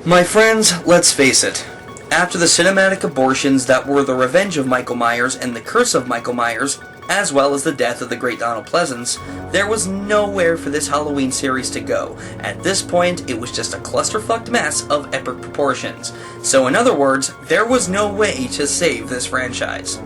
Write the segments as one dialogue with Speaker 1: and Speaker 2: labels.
Speaker 1: My friends, let's face it. After the cinematic abortions that were the revenge of Michael Myers and the curse of Michael Myers, as well as the death of the great Donald Pleasance, there was nowhere for this Halloween series to go. At this point, it was just a clusterfucked mess of epic proportions. So in other words, there was no way to save this franchise.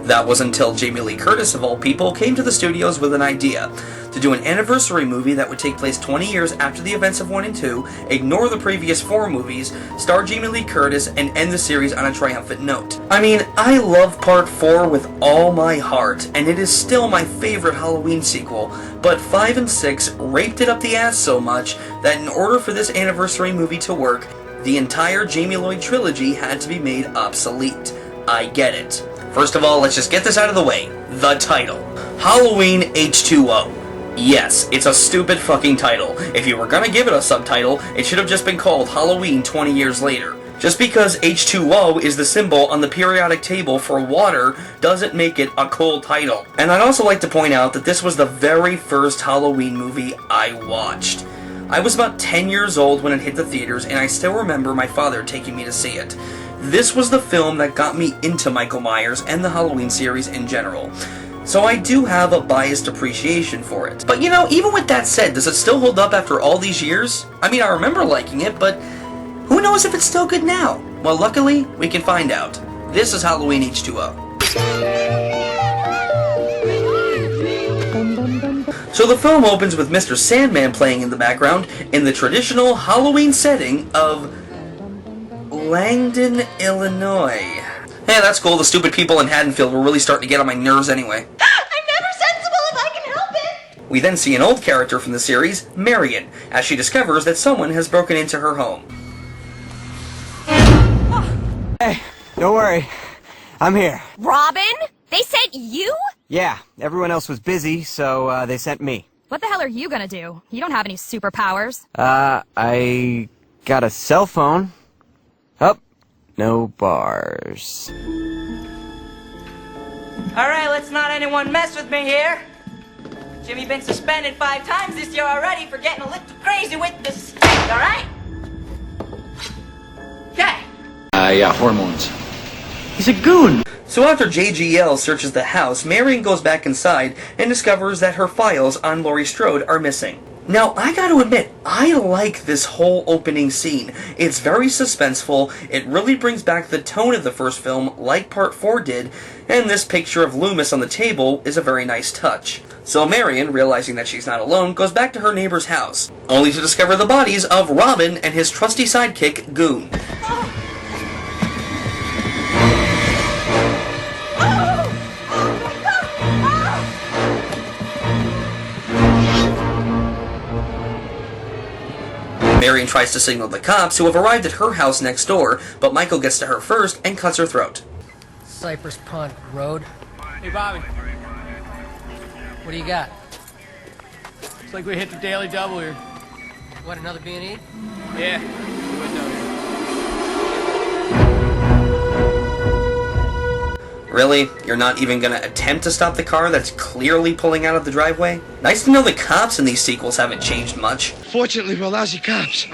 Speaker 1: That was until Jamie Lee Curtis, of all people, came to the studios with an idea to do an anniversary movie that would take place 20 years after the events of 1 and 2, ignore the previous 4 movies, star Jamie Lee Curtis, and end the series on a triumphant note. I mean, I love Part 4 with all my heart, and it is still my favorite Halloween sequel, but 5 and 6 raped it up the ass so much that in order for this anniversary movie to work, the entire Jamie Lloyd trilogy had to be made obsolete. I get it. First of all, let's just get this out of the way. The title. Halloween H20. Yes, it's a stupid fucking title. If you were gonna give it a subtitle, it should have just been called Halloween 20 Years Later. Just because H2O is the symbol on the periodic table for water doesn't make it a cool title. And I'd also like to point out that this was the very first Halloween movie I watched. I was about 10 years old when it hit the theaters, and I still remember my father taking me to see it. This was the film that got me into Michael Myers and the Halloween series in general. So I do have a biased appreciation for it. But you know, even with that said, does it still hold up after all these years? I mean, I remember liking it, but who knows if it's still good now? Well, luckily, we can find out. This is Halloween H2O. So the film opens with Mr. Sandman playing in the background in the traditional Halloween setting of Langdon, Illinois. Hey, that's cool. The stupid people in Haddonfield were really starting to get on my nerves anyway.
Speaker 2: I'm never sensible if I can help it!
Speaker 1: We then see an old character from the series, Marion, as she discovers that someone has broken into her home.
Speaker 3: Hey, don't worry. I'm here.
Speaker 2: Robin? They sent you?
Speaker 3: Yeah, everyone else was busy, so they sent me.
Speaker 4: What the hell are you gonna do? You don't have any superpowers.
Speaker 3: I got a cell phone. Oh, no bars.
Speaker 5: Alright, let's not anyone mess with me here. Jimmy been suspended 5 times this year already for getting a little crazy with the stick, alright? Okay.
Speaker 6: Yeah, hormones. He's a goon.
Speaker 1: So after JGL searches the house, Marion goes back inside and discovers that her files on Laurie Strode are missing. Now, I gotta admit, I like this whole opening scene. It's very suspenseful, it really brings back the tone of the first film, like Part 4 did, and this picture of Loomis on the table is a very nice touch. So Marion, realizing that she's not alone, goes back to her neighbor's house, only to discover the bodies of Robin and his trusty sidekick, Goon. Marion tries to signal the cops, who have arrived at her house next door, but Michael gets to her first and cuts her throat.
Speaker 7: Cypress Pond Road.
Speaker 8: Hey, Bobby.
Speaker 7: What do you got?
Speaker 8: Looks like we hit the daily double here.
Speaker 7: What, another B&E?
Speaker 8: Yeah. Window.
Speaker 1: Really? You're not even gonna attempt to stop the car that's clearly pulling out of the driveway? Nice to know the cops in these sequels haven't changed much.
Speaker 6: Fortunately, we're lousy cops.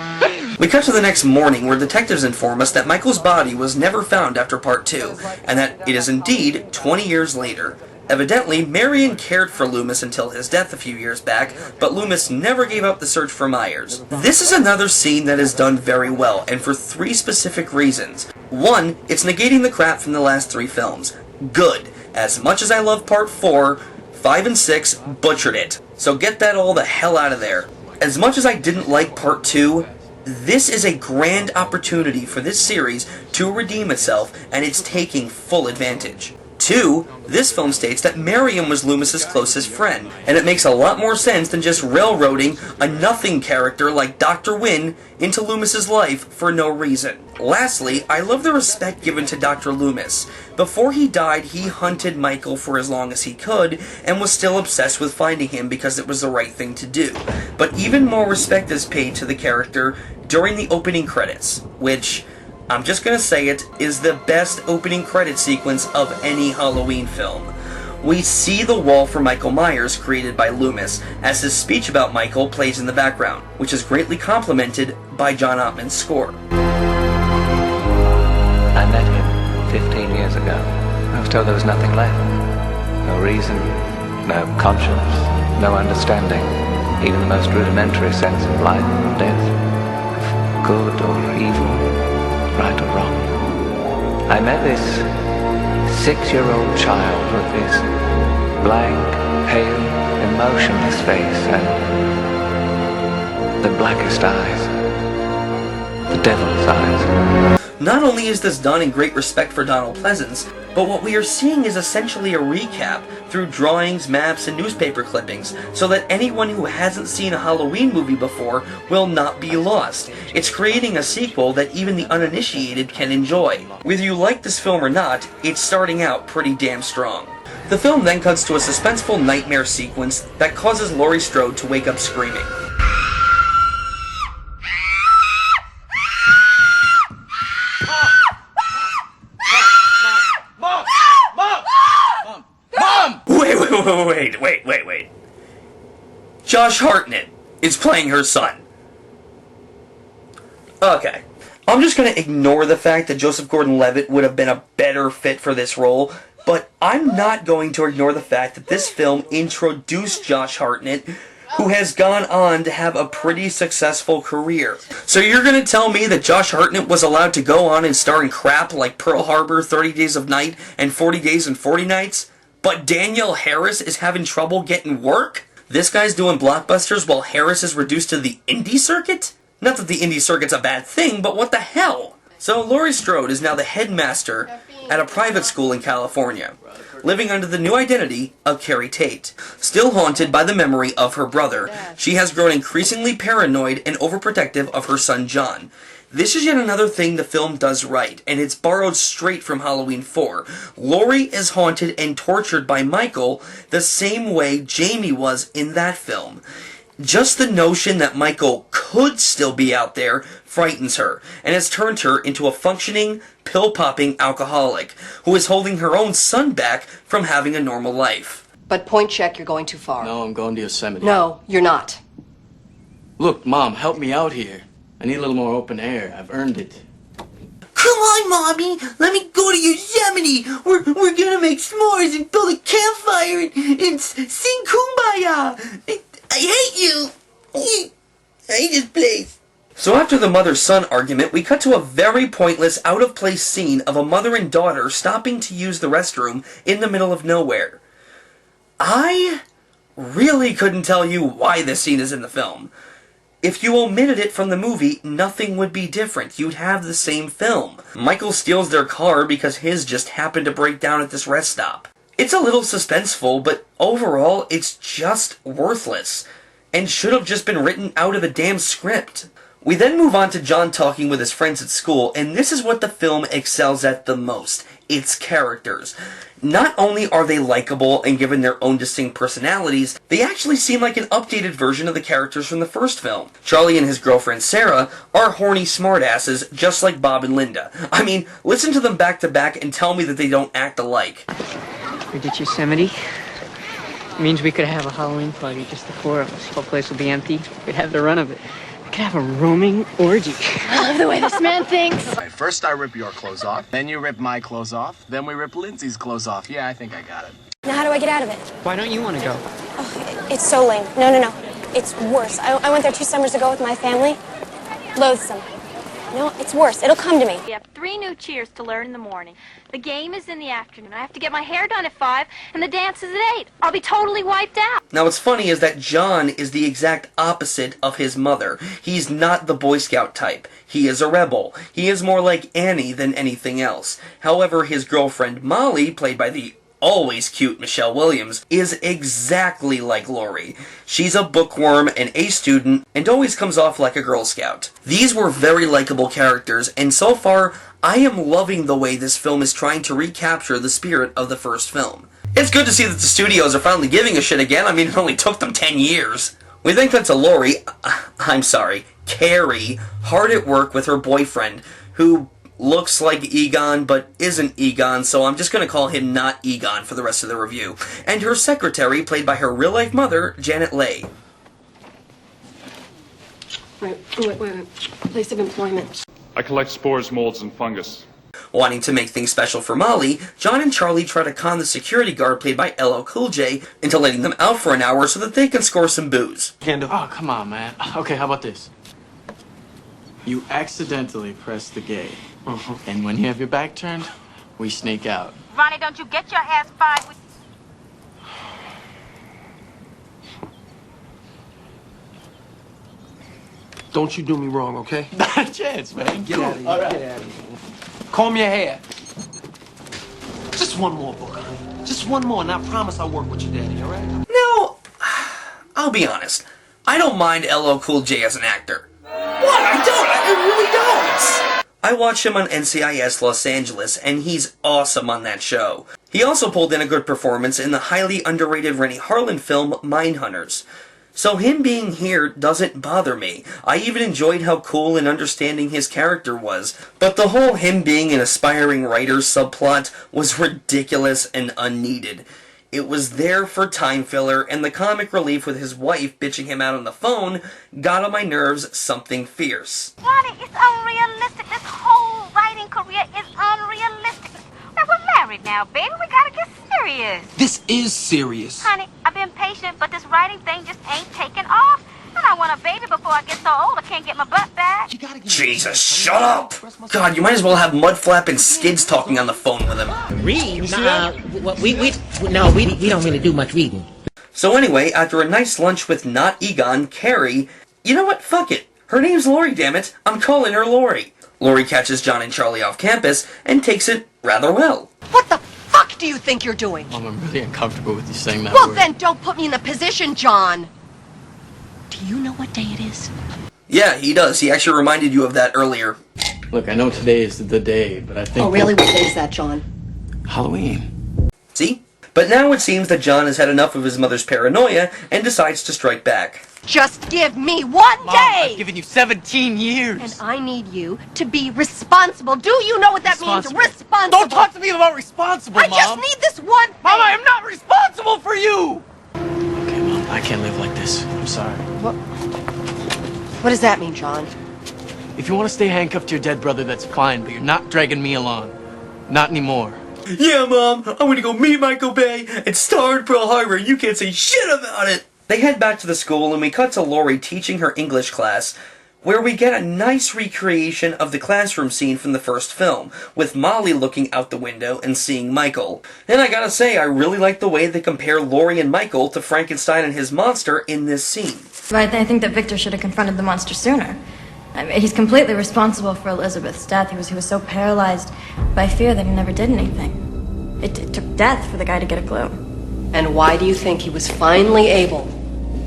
Speaker 1: We cut to the next morning where detectives inform us that Michael's body was never found after Part 2, and that it is indeed 20 years later. Evidently, Marion cared for Loomis until his death a few years back, but Loomis never gave up the search for Myers. This is another scene that is done very well, and for 3 specific reasons. 1, it's negating the crap from the last 3 films. Good. As much as I love Part 4, 5 and 6 butchered it. So get that all the hell out of there. As much as I didn't like Part 2, this is a grand opportunity for this series to redeem itself, and it's taking full advantage. 2, this film states that Marion was Loomis's closest friend, and it makes a lot more sense than just railroading a nothing character like Dr. Wynn into Loomis's life for no reason. Lastly, I love the respect given to Dr. Loomis. Before he died, he hunted Michael for as long as he could, and was still obsessed with finding him because it was the right thing to do. But even more respect is paid to the character during the opening credits, which, I'm just gonna say it, is the best opening credit sequence of any Halloween film. We see the wall for Michael Myers created by Loomis, as his speech about Michael plays in the background, which is greatly complemented by John Ottman's score.
Speaker 9: I met him 15 years ago. I was told there was nothing left. No reason, no conscience, no understanding, even the most rudimentary sense of life or death, of good or evil, right or wrong. I met this 6-year-old child with his blank, pale, emotionless face and the blackest eyes, the devil's eyes.
Speaker 1: Not only is this done in great respect for Donald Pleasence, but what we are seeing is essentially a recap through drawings, maps, and newspaper clippings, so that anyone who hasn't seen a Halloween movie before will not be lost. It's creating a sequel that even the uninitiated can enjoy. Whether you like this film or not, it's starting out pretty damn strong. The film then cuts to a suspenseful nightmare sequence that causes Laurie Strode to wake up screaming. Wait. Josh Hartnett is playing her son. Okay. I'm just going to ignore the fact that Joseph Gordon-Levitt would have been a better fit for this role, but I'm not going to ignore the fact that this film introduced Josh Hartnett, who has gone on to have a pretty successful career. So you're going to tell me that Josh Hartnett was allowed to go on and star in crap like Pearl Harbor, 30 Days of Night, and 40 Days and 40 Nights? But Danielle Harris is having trouble getting work? This guy's doing blockbusters while Harris is reduced to the indie circuit? Not that the indie circuit's a bad thing, but what the hell? So Laurie Strode is now the headmaster at a private school in California, living under the new identity of Carrie Tate. Still haunted by the memory of her brother, she has grown increasingly paranoid and overprotective of her son John. This is yet another thing the film does right, and it's borrowed straight from Halloween 4. Laurie is haunted and tortured by Michael the same way Jamie was in that film. Just the notion that Michael could still be out there frightens her, and has turned her into a functioning, pill-popping alcoholic, who is holding her own son back from having a normal life.
Speaker 10: But point check, you're going too far.
Speaker 8: No, I'm going to Yosemite.
Speaker 10: No, you're not.
Speaker 8: Look, Mom, help me out here. I need a little more open air. I've earned it.
Speaker 1: Come on, Mommy! Let me go to Yosemite! We're gonna make s'mores and build a campfire and sing Kumbaya! I hate you! I hate this place. So after the mother-son argument, we cut to a very pointless, out-of-place scene of a mother and daughter stopping to use the restroom in the middle of nowhere. I really couldn't tell you why this scene is in the film. If you omitted it from the movie, nothing would be different. You'd have the same film. Michael steals their car because his just happened to break down at this rest stop. It's a little suspenseful, but overall, it's just worthless, and should have just been written out of a damn script. We then move on to John talking with his friends at school, and this is what the film excels at the most. Its characters. Not only are they likable and given their own distinct personalities, they actually seem like an updated version of the characters from the first film. Charlie and his girlfriend Sarah are horny smartasses just like Bob and Linda. I mean, listen to them back to back and tell me that they don't act alike.
Speaker 11: We did Yosemite. It means we could have a Halloween party, just the four of us. The whole place will be empty. We'd have the run of it. We could have a roaming orgy.
Speaker 2: I love the way this man thinks.
Speaker 12: Right, first I rip your clothes off, then you rip my clothes off, then we rip Lindsay's clothes off. Yeah, I think I got it.
Speaker 2: Now how do I get out of it?
Speaker 11: Why don't you want to go?
Speaker 2: Oh, it's so lame. No. It's worse. I went there 2 summers ago with my family. Loathsome. No, it's worse. It'll come to me.
Speaker 13: We have 3 new cheers to learn in the morning. The game is in the afternoon. I have to get my hair done at 5, and the dance is at 8. I'll be totally wiped out.
Speaker 1: Now what's funny is that John is the exact opposite of his mother. He's not the Boy Scout type. He is a rebel. He is more like Annie than anything else. However, his girlfriend Molly, played by the always cute Michelle Williams, is exactly like Laurie. She's a bookworm, an A student, and always comes off like a Girl Scout. These were very likable characters, and so far, I am loving the way this film is trying to recapture the spirit of the first film. It's good to see that the studios are finally giving a shit again. I mean, it only took them 10 years. We then cut to Carrie, hard at work with her boyfriend, who looks like Egon, but isn't Egon, so I'm just going to call him not Egon for the rest of the review. And her secretary, played by her real-life mother, Janet Leigh.
Speaker 10: Wait. Place of employment.
Speaker 14: I collect spores, molds, and fungus.
Speaker 1: Wanting to make things special for Molly, John and Charlie try to con the security guard played by LL Cool J into letting them out for an hour so that they can score some booze.
Speaker 8: Oh, come on, man. Okay, how about this? You accidentally press the gate, and when you have your back turned, we sneak out.
Speaker 13: Ronnie, don't you get your ass fired with...
Speaker 15: Don't you do me wrong, okay?
Speaker 8: Not a chance, man.
Speaker 15: Get out of here. Get out of here. Comb your hair. Just one more, book. Just one more, and I promise I'll work with your daddy, all right?
Speaker 1: No, I'll be honest. I don't mind LL Cool J as an actor. What? I don't. I really don't. I watched him on NCIS Los Angeles, and he's awesome on that show. He also pulled in a good performance in the highly underrated Rennie Harlan film Mindhunters. So him being here doesn't bother me. I even enjoyed how cool and understanding his character was. But the whole him being an aspiring writer subplot was ridiculous and unneeded. It was there for time filler, and the comic relief with his wife bitching him out on the phone got on my nerves something fierce.
Speaker 13: Ronnie, it's unrealistic. This whole writing career is unrealistic. Now, we're married now, baby. We gotta get serious.
Speaker 15: This is serious.
Speaker 13: Honey, I've been patient, but this writing thing just ain't taking off. And I want a baby before I get so old I can't get my butt back.
Speaker 1: Jesus, shut up! God, you might as well have Mudflap and Skids talking on the phone with him.
Speaker 16: Read? We don't really do much reading.
Speaker 1: So anyway, after a nice lunch with not Egon, Carrie, you know what? Fuck it. Her name's Laurie, dammit. I'm calling her Laurie. Laurie catches John and Charlie off campus and takes it rather well.
Speaker 10: What the fuck do you think you're doing?
Speaker 8: Mom, I'm really uncomfortable with you saying that
Speaker 10: Well,
Speaker 8: word.
Speaker 10: then don't put me in the position, John. Do you know what day it is?
Speaker 1: Yeah, he does. He actually reminded you of that earlier.
Speaker 8: Look, I know today is the day, but I think...
Speaker 10: Oh, really? What day is that, John?
Speaker 8: Halloween.
Speaker 1: See? But now it seems that John has had enough of his mother's paranoia and decides to strike back.
Speaker 10: Just give me one
Speaker 8: Mom,
Speaker 10: day!
Speaker 8: I've given you 17 years!
Speaker 10: And I need you to be responsible. Do you know what that means? Responsible!
Speaker 8: Don't talk to me about responsible,
Speaker 10: I
Speaker 8: Mom!
Speaker 10: just need this one thing!
Speaker 8: Mom, I am not responsible for you! Okay, Mom, I can't live like this. I'm sorry.
Speaker 10: What does that mean, John?
Speaker 8: If you want to stay handcuffed to your dead brother, that's fine, but you're not dragging me along. Not anymore.
Speaker 1: Yeah, Mom, I'm gonna go meet Michael Bay and star in Pearl Harbor. You can't say shit about it! They head back to the school and we cut to Laurie teaching her English class, where we get a nice recreation of the classroom scene from the first film, with Molly looking out the window and seeing Michael. And I gotta say, I really like the way they compare Laurie and Michael to Frankenstein and his monster in this scene.
Speaker 4: I think that Victor should have confronted the monster sooner. I mean, he's completely responsible for Elizabeth's death. He was so paralyzed by fear that he never did anything. It took death for the guy to get a clue.
Speaker 10: And why do you think he was finally able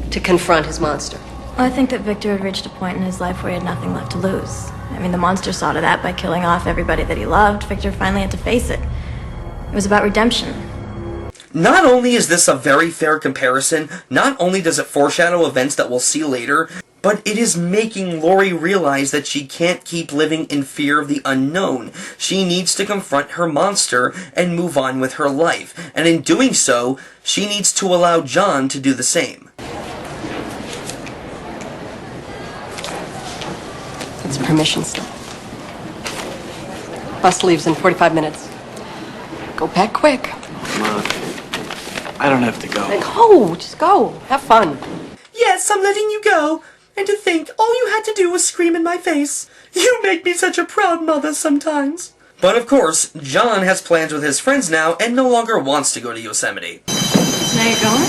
Speaker 10: to confront his monster?
Speaker 4: Well, I think that Victor had reached a point in his life where he had nothing left to lose. I mean, the monster saw to that by killing off everybody that he loved. Victor finally had to face it. It was about redemption.
Speaker 1: Not only is this a very fair comparison, not only does it foreshadow events that we'll see later, but it is making Laurie realize that she can't keep living in fear of the unknown. She needs to confront her monster and move on with her life. And in doing so, she needs to allow John to do the same.
Speaker 10: It's permission slip. Bus leaves in 45 minutes. Go back quick.
Speaker 8: Come on. I don't have to go.
Speaker 10: Go, just go. Have fun.
Speaker 1: Yes, I'm letting you go. And to think all you had to do was scream in my face. You make me such a proud mother sometimes. But of course, John has plans with his friends now and no longer wants to go to Yosemite.
Speaker 4: So now you're going?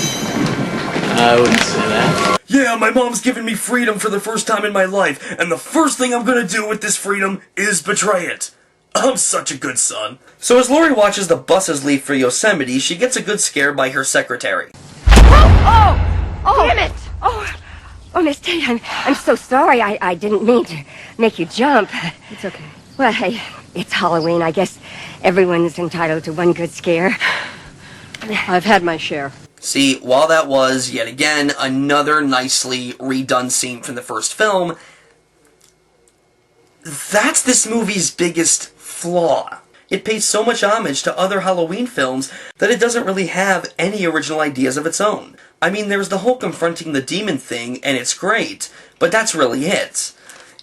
Speaker 8: I wouldn't say that.
Speaker 1: Yeah, my mom's given me freedom for the first time in my life, and the first thing I'm gonna do with this freedom is betray it. I'm such a good son. So as Laurie watches the buses leave for Yosemite, she gets a good scare by her secretary.
Speaker 17: Oh, damn it! Oh, Miss Tate, I'm so sorry. I didn't mean to make you jump.
Speaker 10: It's okay.
Speaker 17: Well, hey, it's Halloween. I guess everyone's entitled to one good scare.
Speaker 10: I've had my share.
Speaker 1: See, while that was, yet again, another nicely redone scene from the first film, that's this movie's biggest flaw. It pays so much homage to other Halloween films that it doesn't really have any original ideas of its own. I mean, there's the whole confronting the demon thing, and it's great, but that's really it.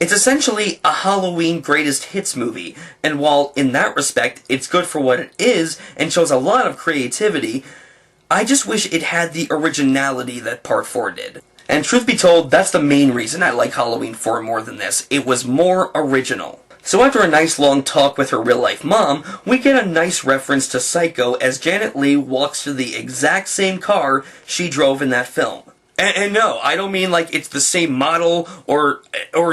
Speaker 1: It's essentially a Halloween greatest hits movie, and while in that respect it's good for what it is and shows a lot of creativity, I just wish it had the originality that Part 4 did. And truth be told, that's the main reason I like Halloween 4 more than this. It was more original. So after a nice long talk with her real-life mom, we get a nice reference to Psycho as Janet Leigh walks to the exact same car she drove in that film. And no, I don't mean like it's the same model or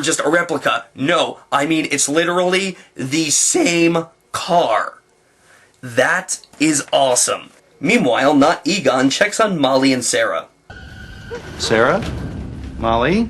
Speaker 1: just a replica. No, I mean it's literally the same car. That is awesome. Meanwhile, Not Egon checks on Molly and Sarah.
Speaker 16: Sarah? Molly?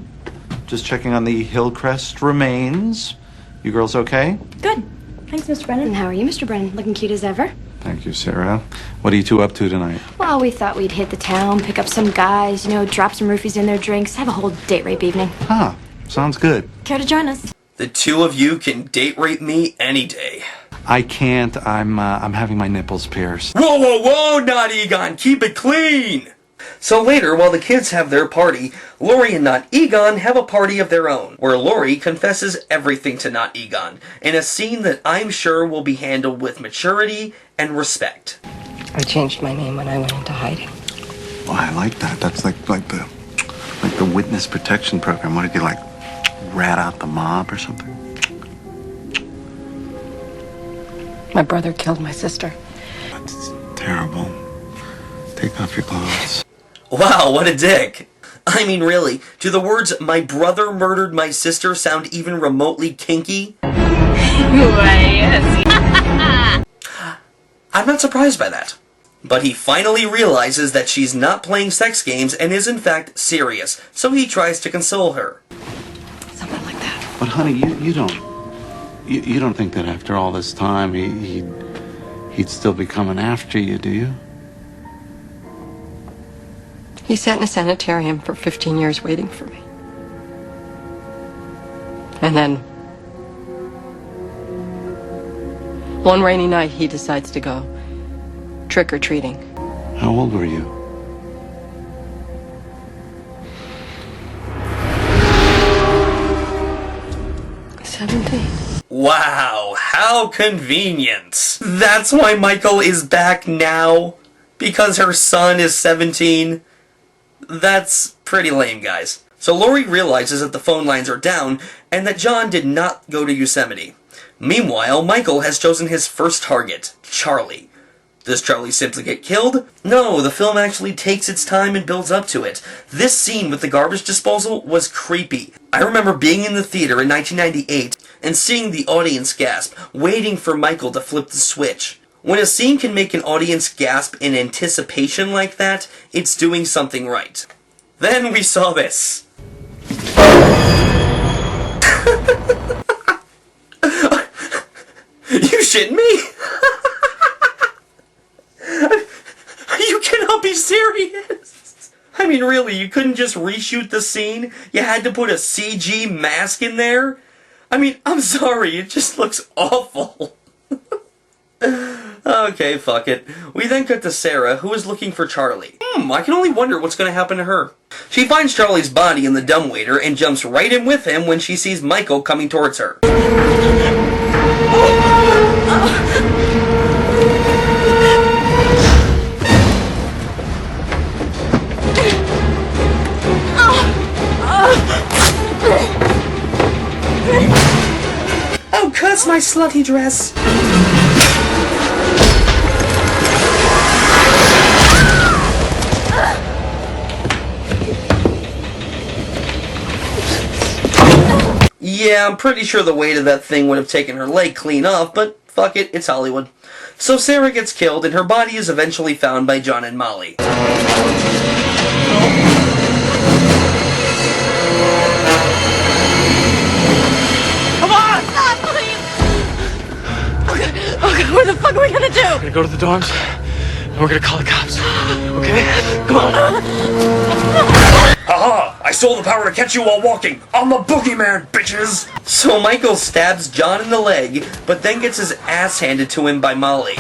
Speaker 16: Just checking on the Hillcrest remains. You girls okay?
Speaker 4: Good. Thanks, Mr. Brennan.
Speaker 2: And how are you, Mr. Brennan? Looking cute as ever.
Speaker 16: Thank you, Sarah. What are you two up to tonight?
Speaker 4: Well, we thought we'd hit the town, pick up some guys, drop some roofies in their drinks, have a whole date rape evening.
Speaker 16: Huh. Sounds good.
Speaker 4: Care to join us?
Speaker 1: The two of you can date rape me any day.
Speaker 16: I can't. I'm having my nipples pierced.
Speaker 1: Whoa, whoa, whoa, Not Egon! Keep it clean! So later, while the kids have their party, Laurie and Not Egon have a party of their own, where Laurie confesses everything to Not Egon, in a scene that I'm sure will be handled with maturity and respect.
Speaker 17: I changed my name when I went into hiding.
Speaker 16: Oh, I like that. That's like the witness protection program. What did you rat out the mob or something?
Speaker 17: My brother killed my sister.
Speaker 16: That's terrible. Take off your clothes.
Speaker 1: Wow, what a dick. I mean, really, do the words, "my brother murdered my sister," sound even remotely kinky? I'm not surprised by that. But he finally realizes that she's not playing sex games and is in fact serious, so he tries to console her.
Speaker 17: Something like that.
Speaker 16: But honey, you don't think that after all this time he'd still be coming after you, do you?
Speaker 17: He sat in a sanitarium for 15 years waiting for me. And then, one rainy night, he decides to go trick-or-treating.
Speaker 16: How old were you?
Speaker 1: Wow, how convenient. That's why Michael is back now? Because her son is 17? That's pretty lame, guys. So Laurie realizes that the phone lines are down and that John did not go to Yosemite. Meanwhile, Michael has chosen his first target, Charlie. Does Charlie simply get killed? No, the film actually takes its time and builds up to it. This scene with the garbage disposal was creepy. I remember being in the theater in 1998 and seeing the audience gasp, waiting for Michael to flip the switch. When a scene can make an audience gasp in anticipation like that, it's doing something right. Then we saw this. You shitting me? You cannot be serious. I mean, really, you couldn't just reshoot the scene? You had to put a CG mask in there? I mean, I'm sorry, it just looks awful. Okay, fuck it. We then cut to Sarah, who is looking for Charlie. I can only wonder what's going to happen to her. She finds Charlie's body in the dumbwaiter and jumps right in with him when she sees Michael coming towards her. Oh, cuss my slutty dress! Yeah, I'm pretty sure the weight of that thing would have taken her leg clean off, but fuck it, it's Hollywood. So Sarah gets killed, and her body is eventually found by John and Molly.
Speaker 5: Come on! Stop, please! Okay, what the fuck are we gonna do?
Speaker 8: We're gonna go to the dorms, and we're gonna call the cops. Okay? Come on.
Speaker 1: Haha! I stole the power to catch you while walking! I'm the boogeyman, bitches! So Michael stabs John in the leg, but then gets his ass handed to him by Molly.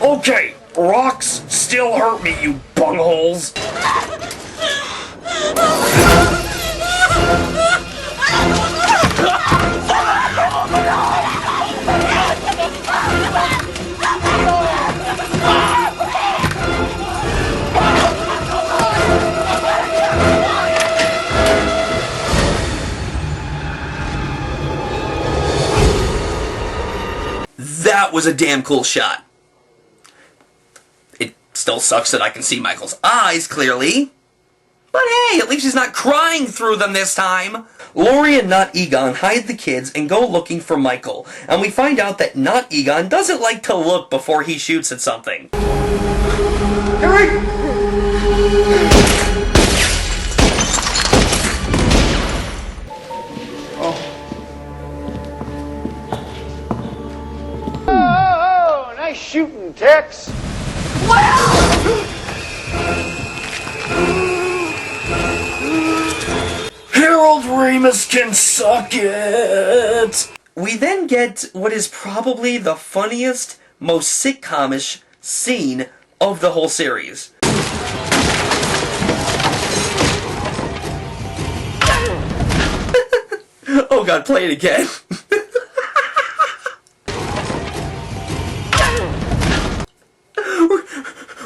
Speaker 1: Okay, Rocks still hurt me, you bungholes! That was a damn cool shot. It still sucks that I can see Michael's eyes clearly. But hey, at least he's not crying through them this time. Laurie and Not Egon hide the kids and go looking for Michael. And we find out that Not Egon doesn't like to look before he shoots at something.
Speaker 18: Oh, nice shooting, Tex.
Speaker 1: Harold Ramis can suck it! We then get what is probably the funniest, most sitcomish scene of the whole series. Oh god, play it again.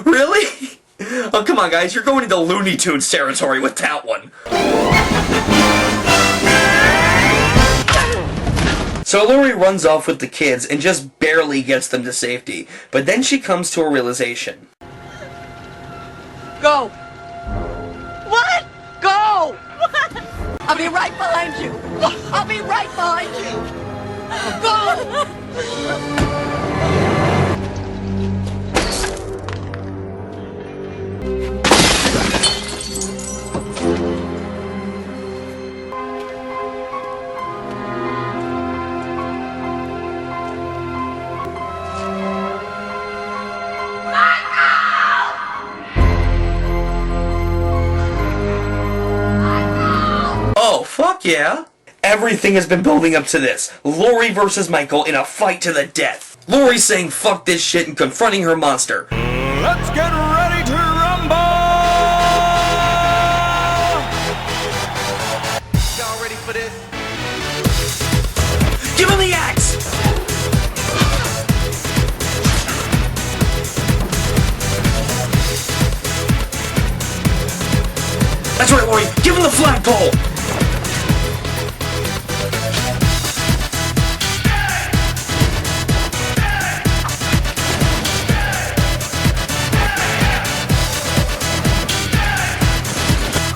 Speaker 1: Really? Oh, come on, guys. You're going into Looney Tunes territory with that one. So Laurie runs off with the kids and just barely gets them to safety. But then she comes to a realization.
Speaker 5: Go! What? Go! What? I'll be right behind you! I'll be right behind you! Go!
Speaker 1: Oh, fuck yeah! Everything has been building up to this. Laurie versus Michael in a fight to the death. Laurie's saying fuck this shit and confronting her monster.
Speaker 18: Let's get ready to rumble! Y'all ready for this?
Speaker 1: Give him the axe! That's right, Laurie. Give him the flagpole!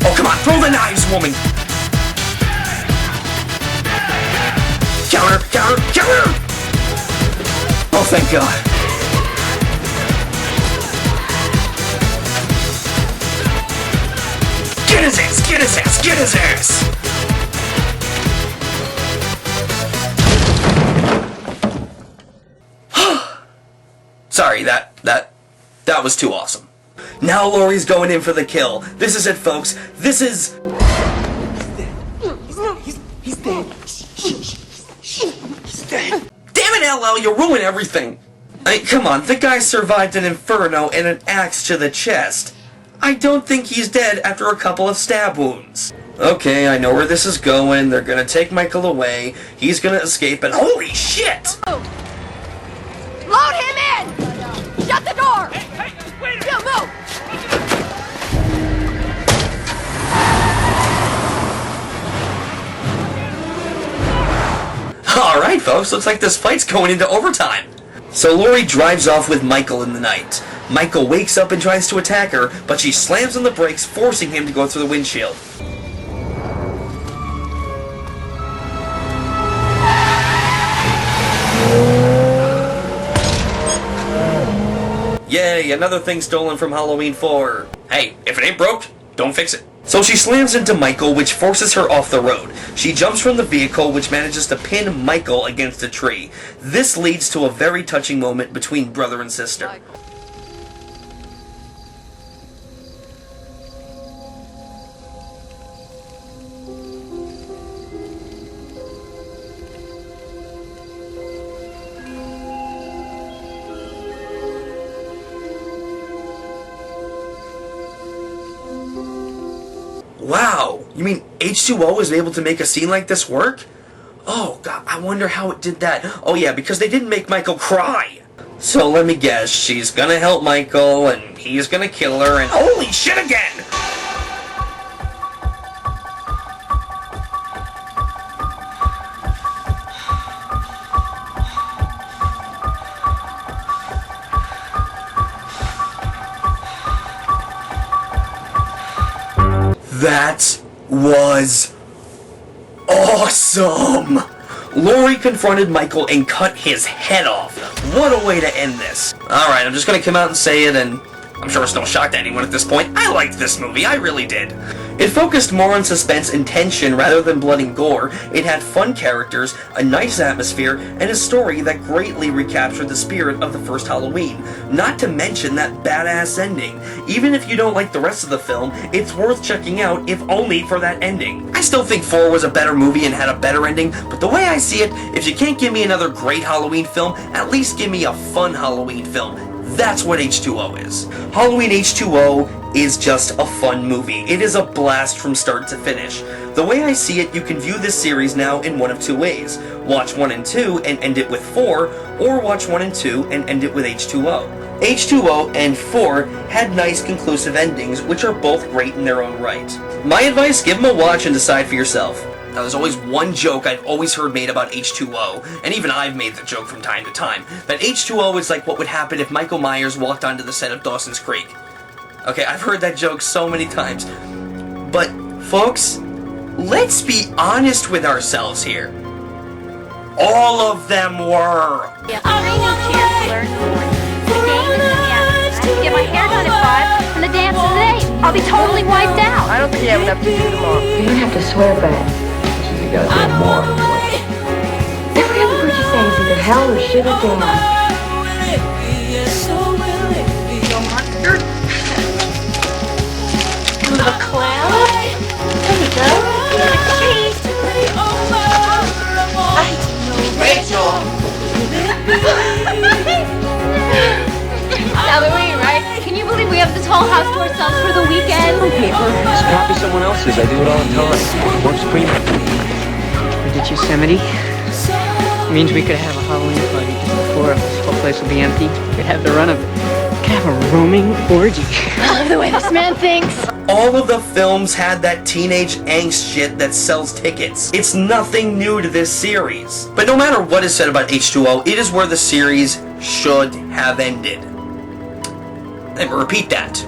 Speaker 1: Oh, come on, throw the knives, woman! Counter, counter, counter! Oh, thank God. Get his ass, get his ass, get his ass! Sorry, that was too awesome. Now Laurie's going in for the kill. This is it, folks. This is...
Speaker 18: He's dead. He's dead.
Speaker 1: Damn it, LL, you ruin everything. I mean, come on, the guy survived an inferno and an axe to the chest. I don't think he's dead after a couple of stab wounds. Okay, I know where this is going. They're gonna take Michael away. He's gonna escape, and holy shit!
Speaker 5: Load him in! Shut the door! Hey, wait a minute! Move!
Speaker 1: Alright, folks, looks like this fight's going into overtime. So Laurie drives off with Michael in the night. Michael wakes up and tries to attack her, but she slams on the brakes, forcing him to go through the windshield. Yay, another thing stolen from Halloween 4. Hey, if it ain't broke, don't fix it. So she slams into Michael, which forces her off the road. She jumps from the vehicle, which manages to pin Michael against a tree. This leads to a very touching moment between brother and sister. You mean H2O was able to make a scene like this work? Oh, God, I wonder how it did that. Oh, yeah, because they didn't make Michael cry. So let me guess, she's gonna help Michael, and he's gonna kill her, and holy shit again! That was awesome! Laurie confronted Michael and cut his head off. What a way to end this. Alright, I'm just gonna come out and say it, and I'm sure it's no shock to anyone at this point. I liked this movie, I really did. It focused more on suspense and tension rather than blood and gore. It had fun characters, a nice atmosphere, and a story that greatly recaptured the spirit of the first Halloween. Not to mention that badass ending. Even if you don't like the rest of the film, it's worth checking out if only for that ending. I still think 4 was a better movie and had a better ending, but the way I see it, if you can't give me another great Halloween film, at least give me a fun Halloween film. That's what H2O is. Halloween H2O is just a fun movie. It is a blast from start to finish. The way I see it, you can view this series now in one of two ways. Watch 1 and 2 and end it with 4, or watch 1 and 2 and end it with H2O. H2O and 4 had nice conclusive endings, which are both great in their own right. My advice, give them a watch and decide for yourself. Now, there's always one joke I've always heard made about H2O, and even I've made the joke from time to time, that H2O is like what would happen if Michael Myers walked onto the set of Dawson's Creek. Okay, I've heard that joke so many times. But, folks, let's be honest with ourselves here. All of them were.
Speaker 13: Yeah, I need a chance to learn more. The game is in the afternoon. I have to get my hair done at 5, and the dance is at 8. I'll be totally wiped out.
Speaker 5: I don't think you have enough to do tomorrow.
Speaker 17: You don't have to swear, but
Speaker 6: You gotta do more.
Speaker 17: every other word you say is either hell or shit or damn.
Speaker 5: Monster. You little clown. There you go.
Speaker 18: Rachel!
Speaker 4: Halloween, right? Can you believe we have this whole house to ourselves for the weekend?
Speaker 6: Just copy someone else's. I do it all the time. It works premium.
Speaker 11: We did Yosemite. It means we could have a Halloween party just the 4 of us. The whole place will be empty. We'd have the run of it. We could have a roaming orgy.
Speaker 4: I love the way this man thinks.
Speaker 1: All of the films had that teenage angst shit that sells tickets. It's nothing new to this series. But no matter what is said about H2O, it is where the series should have ended. Let me repeat that.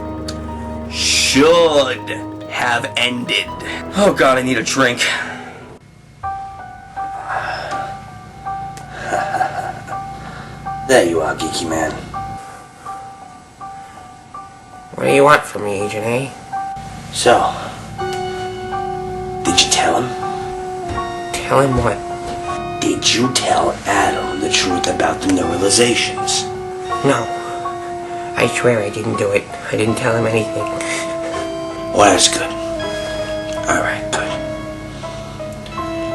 Speaker 1: Should have ended. Oh God, I need a drink.
Speaker 19: There you are, geeky man.
Speaker 20: What do you want from me, Agent A?
Speaker 19: So, did you tell him?
Speaker 20: Tell him what?
Speaker 19: Did you tell Adam the truth about the neuralizations?
Speaker 20: No. I swear I didn't do it. I didn't tell him anything.
Speaker 19: Well, that's good. Alright, good.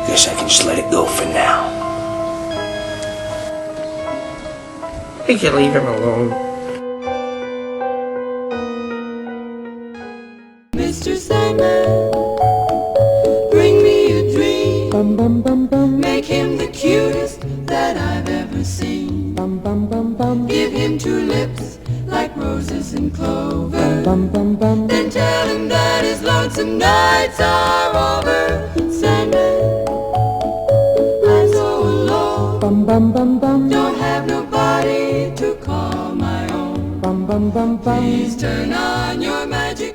Speaker 19: Guess I can just let it go for now.
Speaker 20: Did you leave him alone?
Speaker 21: Mr. Sandman, bring me a dream. Bum, bum, bum, bum. Make him the cutest that I've ever seen. Bum, bum, bum, bum. Give him 2 lips like roses and clover. Bum, bum, bum. Then tell him that his lonesome nights are over. Sandman, I'm so alone. Bum, bum, bum, bum. Don't have nobody to call my own. Bum, bum, bum, bum. Please turn on your magic.